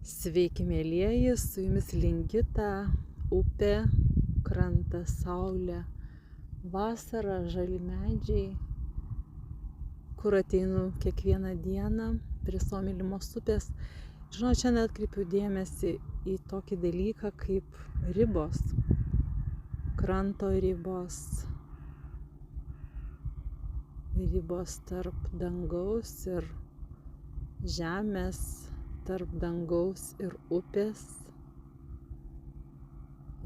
Sveiki, mėlyjeji, su jumis Lingita, upė, krantas, saulė, vasara, žali medžiai, kur ateinu kiekvieną dieną prie savo mylimos upės. Žinau, šiandien atkreipiu dėmesį į tokį dalyką kaip ribos, kranto ribos, ribos tarp dangaus ir žemės, tarp dangaus ir upės.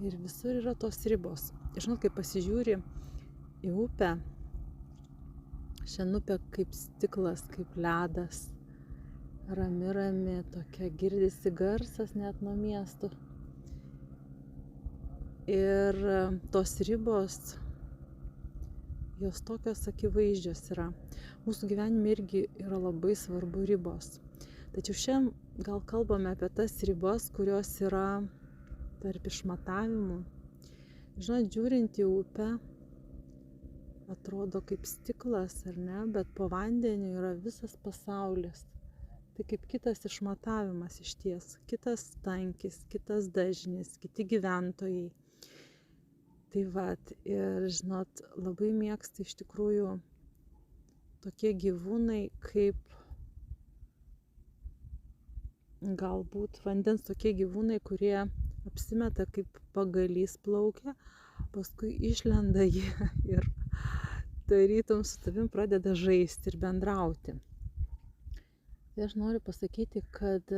Ir visur yra tos ribos. Žinot, kai pasižiūri į upę, šiandien upė kaip stiklas, kaip ledas, rami, tokia girdisi garsas net nuo miestų. Ir tos ribos, jos tokios akivaizdžios yra. Mūsų gyvenime irgi yra labai svarbu ribos. Tačiau šiandien gal kalbame apie tas ribas, kurios yra tarp išmatavimų. Žinot, žiūrint į upę, atrodo kaip stiklas, ar ne, bet po vandeniu yra visas pasaulis. Tai kaip kitas išmatavimas išties, kitas tankis, kitas dažnis, kiti gyventojai. Tai vat, ir žinot, labai mėgsta iš tikrųjų tokie gyvūnai kaip galbūt vandens tokie gyvūnai, kurie apsimeta kaip pagalys plaukia, paskui išlenda jie ir tarytum su tavim pradeda žaisti ir bendrauti. Tai aš noriu pasakyti, kad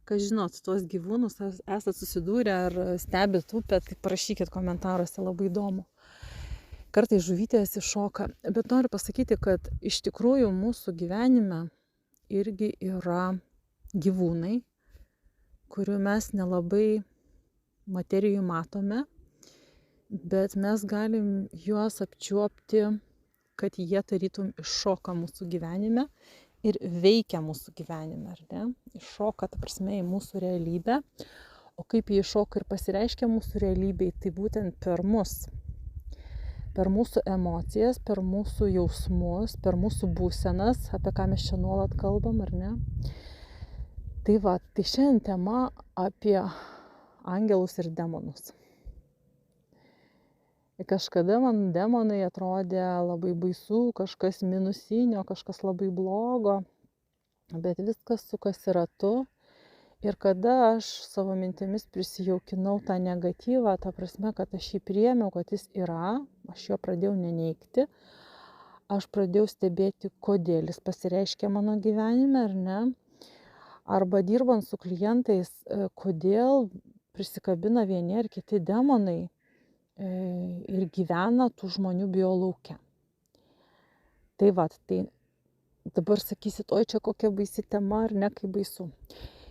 žinot, tuos gyvūnus esat susidūrę ar stebit upę, tai parašykit komentaruose, labai įdomu. Kartais žuvytės iššoka, bet noriu pasakyti, kad iš tikrųjų mūsų gyvenime irgi yra gyvūnai, kurių mes nelabai materijų matome, bet mes galim juos apčiuopti, kad jie tarytum iššoka mūsų gyvenime ir veikia mūsų gyvenime, ar ne? Iššoka, ta prasme, į mūsų realybę. O kaip jie iššoka ir pasireiškia mūsų realybėj, tai būtent per mus. Per mūsų emocijas, per mūsų jausmus, per mūsų būsenas, apie ką mes čia nuolat kalbam, ar ne? Tai va, tai šiandien tema apie angelus ir demonus. Kažkada man demonai atrodė labai baisu, kažkas minusinio, kažkas labai blogo, bet viskas sukasi ratu. Ir kada aš savo mintimis prisijaukinau tą negatyvą, ta prasme, kad aš jį priėmiau, kad jis yra, aš jo pradėjau neneigti, aš pradėjau stebėti, kodėl jis pasireiškia mano gyvenime, ar ne? Arba dirbant su klientais, kodėl prisikabina vieni ar kiti demonai ir gyvena tų žmonių biolauke. Tai va, tai dabar sakysit, oi čia kokia baisi tema, ar ne, kaip baisu.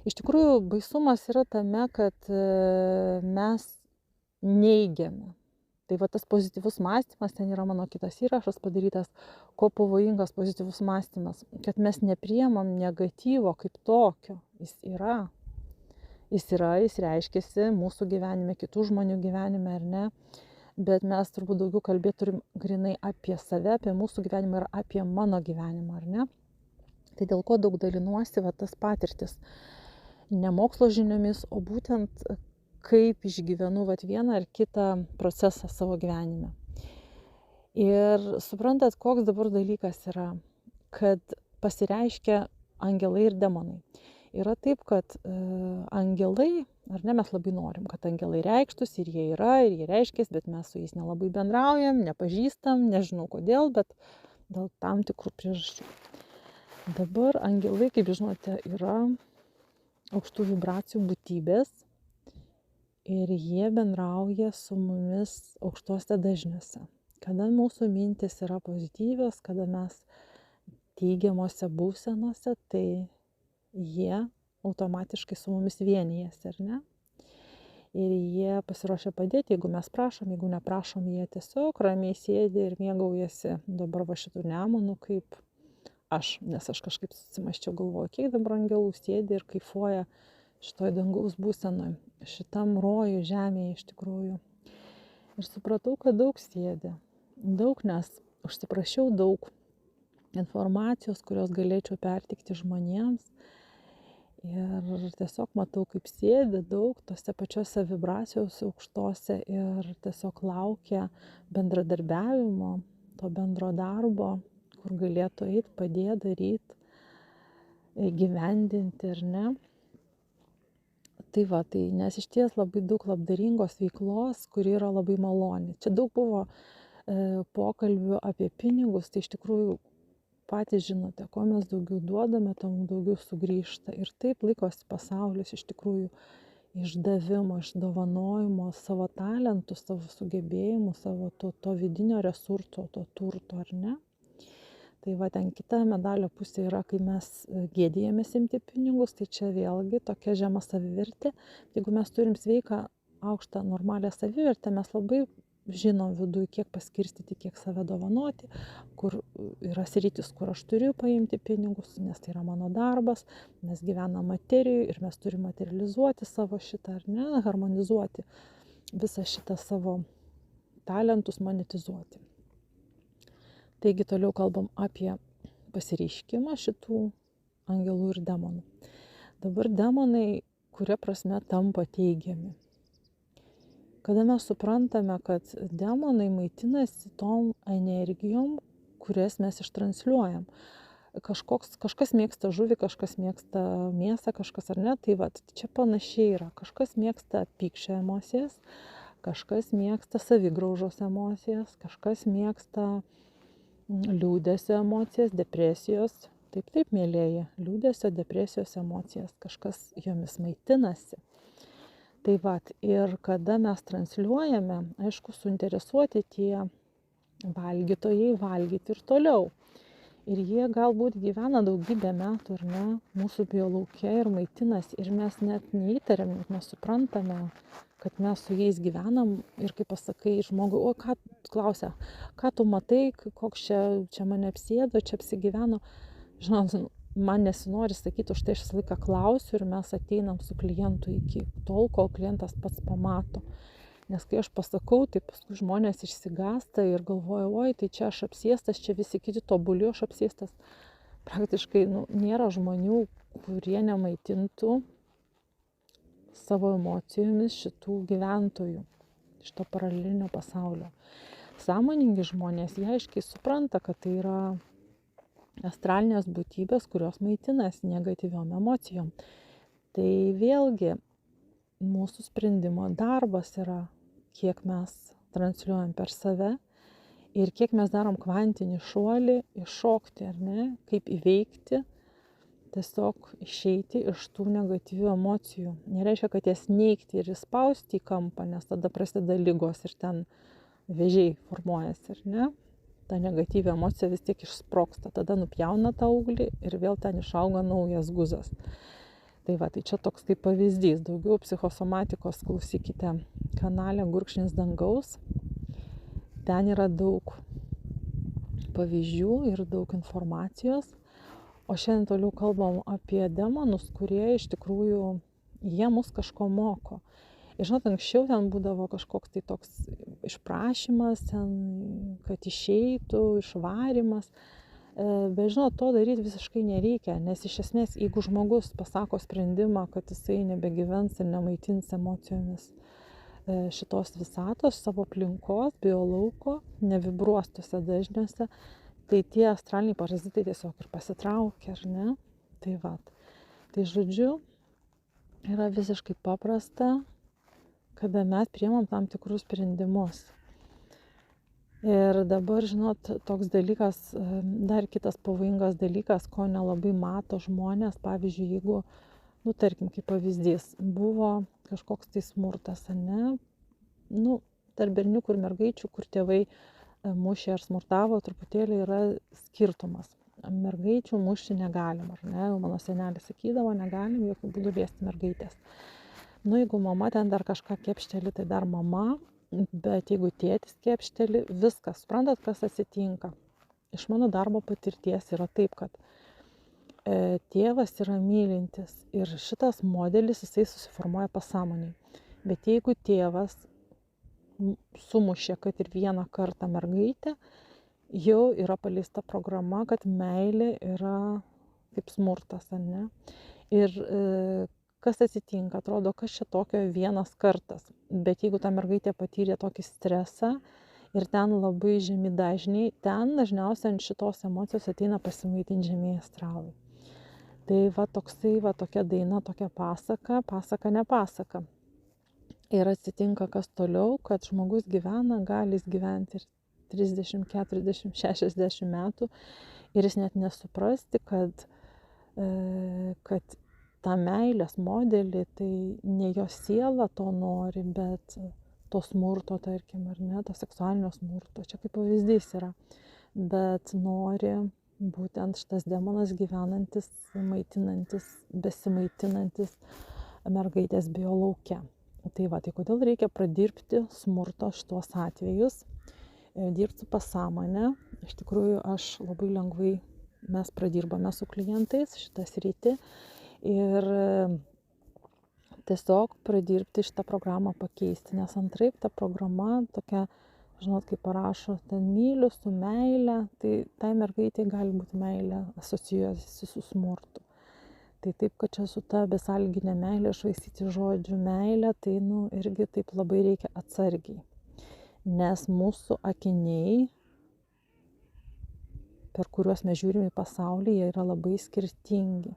Iš tikrųjų, baisumas yra tame, kad mes neigiame. Tai va tas pozityvus mąstymas, ten yra mano kitas įrašas padarytas, ko pavojingas pozityvus mąstymas, kad mes nepriemam negatyvo kaip tokio. Jis yra, jis reiškiasi mūsų gyvenime, kitų žmonių gyvenime, ar ne, bet mes turbūt daugiau kalbėti turim grinai apie save, apie mūsų gyvenimą ir apie mano gyvenimą, ar ne. Tai dėl ko daug dalinuosi va tas patirtis. Ne mokslo žiniomis, o būtent kaip išgyvenu vat vieną ar kitą procesą savo gyvenime. Ir suprantat, koks dabar dalykas yra, kad pasireiškia angelai ir demonai. Yra taip, kad angelai, ar ne, mes labai norim, kad angelai reikštųsi ir jie reiškės, bet mes su jais nelabai bendraujam, nepažįstam, nežinau kodėl, bet dėl tam tikrų priežasčių. Dabar angelai, kaip žinote, yra aukštų vibracijų būtybės ir jie bendrauja su mumis aukštuose dažniuose. Kada mūsų mintis yra pozityvios, kada mes teigiamose būsenose, tai jie automatiškai su mumis vienijasi, ar ne? Ir jie pasiruošia padėti, jeigu mes prašom, jeigu neprašom, jie tiesiog ramiai sėdi ir mėgaujasi dabar va šitų nemonų kaip aš, nes aš kažkaip susimaščiau, galvoju, kiek dabar angelų sėdi ir kaifuoja šitoj dangaus būsenoj, šitam rojų žemėje iš tikrųjų. Ir supratau, kad daug sėdi, daug, nes užsiprašiau daug informacijos, kurios galėčiau perteikti žmonėms. Ir tiesiog matau, kaip sėdi daug tose pačiose vibracijose aukštose ir tiesiog laukia bendradarbiavimo, to bendro darbo, kur galėtų eiti, padėti, daryti, gyvendinti, ar ne. Tai va, tai nes iš ties labai daug labdaringos veiklos, kuri yra labai maloni. Čia daug buvo pokalbių apie pinigus, tai iš tikrųjų patys žinote, ko mes daugiau duodame, to mums daugiau sugrįžta. Ir taip laikosi pasaulis iš tikrųjų išdavimo, išdovanojimo savo talentų, savo sugebėjimų, savo to vidinio resurso, to turto, ar ne? Tai va, ten kita medalio pusė yra, kai mes gėdijamės imti pinigus, tai čia vėlgi tokia žema savivertė. Jeigu mes turim sveiką, aukštą, normalią savivertę, mes labai žinom viduje, kiek paskirstyti, kiek save dovanoti, kur yra sritis, kur aš turiu paimti pinigus, nes tai yra mano darbas, mes gyvenam materijoje ir mes turime materializuoti savo šitą, ar ne, harmonizuoti visą šitą savo talentus, monetizuoti. Taigi toliau kalbam apie pasireiškimą šitų angelų ir demonų. Dabar demonai, kuria prasme tampa teigiami. Kada mes suprantame, kad demonai maitinasi tom energijom, kurias mes ištransliuojam. Kažkas mėgsta žuvį, kažkas mėgsta mėsą, kažkas ar ne, tai va, čia panašiai yra. Kažkas mėgsta pykčio emocijas, kažkas mėgsta savigraužos emocijas, kažkas mėgsta liūdesio emocijas, depresijos. Taip, mėlėji, liūdesio, depresijos emocijas, kažkas jomis maitinasi. Tai va, ir kada mes transliuojame, aišku, suinteresuoti tie valgytojai valgyti ir toliau. Ir jie galbūt gyvena daugybę metų, ar ne, mūsų biolauke ir maitinasi. Ir mes net neįtariam, net nesuprantame, kad mes su jais gyvenam. Ir kaip pasakai žmogui, o ką klausia, ką tu matai, koks čia mane apsėdo, čia apsigyveno. Žinot, man nesinori sakyti, už tai aš visą laiką klausiu ir mes ateinam su klientu iki tol, kol klientas pats pamato. Nes kai aš pasakau, tai paskui žmonės išsigąsta ir galvoja, oi, tai čia aš apsėstas, čia visi kiti tobuli, aš apsėstas. Praktiškai nėra žmonių, kurie nemaitintų savo emocijomis šitų gyventojų, šito paralelinio pasaulio. Sąmoningi žmonės, jie aiškiai supranta, kad tai yra astralinės būtybės, kurios maitinasi negatyviom emocijom. Tai vėlgi mūsų sprendimo darbas yra, kiek mes transliuojam per save ir kiek mes darom kvantinį šuolį, iššokti, ar ne, kaip įveikti, tiesiog išeiti iš tų negatyvių emocijų. Nereiškia, kad jas neigti ir įspausti į kampą, nes tada prasideda ligos ir ten vėžiai formuojasi, ar ne. Ta negatyvi emocija vis tiek išsprogsta, tada nupjauna tą auglį ir vėl ten išauga naujas guzas. Tai va, tai čia toks kaip pavyzdys, daugiau psichosomatikos klausykite kanale Gurkšnis dangaus. Ten yra daug pavyzdžių ir daug informacijos. O šiandien toliau kalbam apie demonus, kurie iš tikrųjų, jie mus kažko moko. Ir žinot, anksčiau ten būdavo kažkoks tai toks išprašymas, ten, kad išeitų, išvarimas. Bet žinot, to daryti visiškai nereikia, nes iš esmės, jeigu žmogus pasako sprendimą, kad jisai nebegyvens ir nemaitins emocijomis šitos visatos, savo aplinkos, biolauko, nevibruos tuose dažniuose, tai tie astraliniai parazitai tiesiog ir pasitraukia, ar ne? Tai va. Tai žodžiu, yra visiškai paprasta, kada mes priimam tam tikrus sprendimus. Ir dabar, žinot, toks dalykas, dar kitas pavojingas dalykas, ko nelabai mato žmonės, pavyzdžiui, jeigu, tarkim, kaip pavyzdys, buvo kažkoks tai smurtas, ne, tarp berniukų ir mergaičių, kur tėvai mušė ar smurtavo, truputėlį yra skirtumas. Mergaičių mušti negalim, ar ne, mano senelis sakydavo, negalim jokių būdų liesti mergaitės. Jeigu mama ten dar kažką kepšteli, tai dar mama, bet jeigu tėtis kepšteli, viskas, suprantat, kas atsitinka. Iš mano darbo patirties yra taip, kad tėvas yra mylintis ir šitas modelis, jisai susiformuoja pasąmoniai. Bet jeigu tėvas sumušė, kad ir vieną kartą mergaitę, jau yra paleista programa, kad meilė yra kaip smurtas, ar ne? Ir kas atsitinka, atrodo, kas čia tokio vienas kartas. Bet jeigu ta mergaitė patyrė tokį stresą ir ten labai žemi dažniai, ten dažniausiai ant šitos emocijos ateina pasimaitinti žemieji astralai. Tai va toksai, va tokia daina, tokia pasaka, pasaka ne pasaka. Ir atsitinka kas toliau, kad žmogus gyvena, gali jis gyventi ir 30, 40, 60 metų ir jis net nesuprasti, kad tą meilės modelį, tai ne jo siela to nori, bet to smurto, tarkim, ar ne, to seksualinio smurto. Čia kaip pavyzdys yra. Bet nori būtent šitas demonas gyvenantis, maitinantis, besimaitinantis mergaitės biolauke. Tai va, tai kodėl reikia pradirbti smurto šitos atvejus, dirbti su pasąmonė. Iš tikrųjų, aš labai lengvai, mes pradirbame su klientais šitą sritį ir tiesiog pradirbti šitą programą pakeisti, nes antraip ta programa tokia, žinot, kaip parašo, ten myliu su meile, tai mergaitė gali būti meilė asocijuojasi su smurtu. Tai taip, kad čia su ta besąlyginė meilė, švaistyti žodžių meilė, tai irgi taip labai reikia atsargiai. Nes mūsų akiniai, per kuriuos mes žiūrime į pasaulį, jie yra labai skirtingi.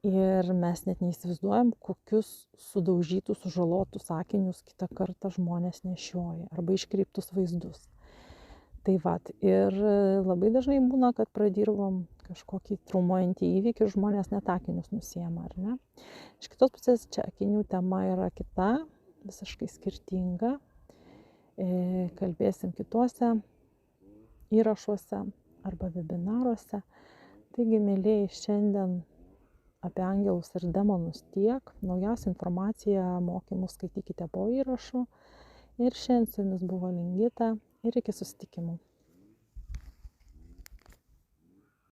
Ir mes net neįsivaizduojam, kokius sudaužytus, sužalotus akinius kitą kartą žmonės nešioja arba iškreiptus vaizdus. Tai va, ir labai dažnai būna, kad pradirbam kažkokį traumuojantį įvykį ir žmonės net akinius nusiema, ar ne? Iš kitos pusės, čia akinių tema yra kita, visiškai skirtinga. Kalbėsim kituose įrašuose arba webinaruose. Taigi, mielieji, šiandien apie angelus ir demonus tiek. Naujausią informaciją, mokymus skaitykite po įrašu. Ir šiandien su jumis buvo Lingita ir iki susitikimų.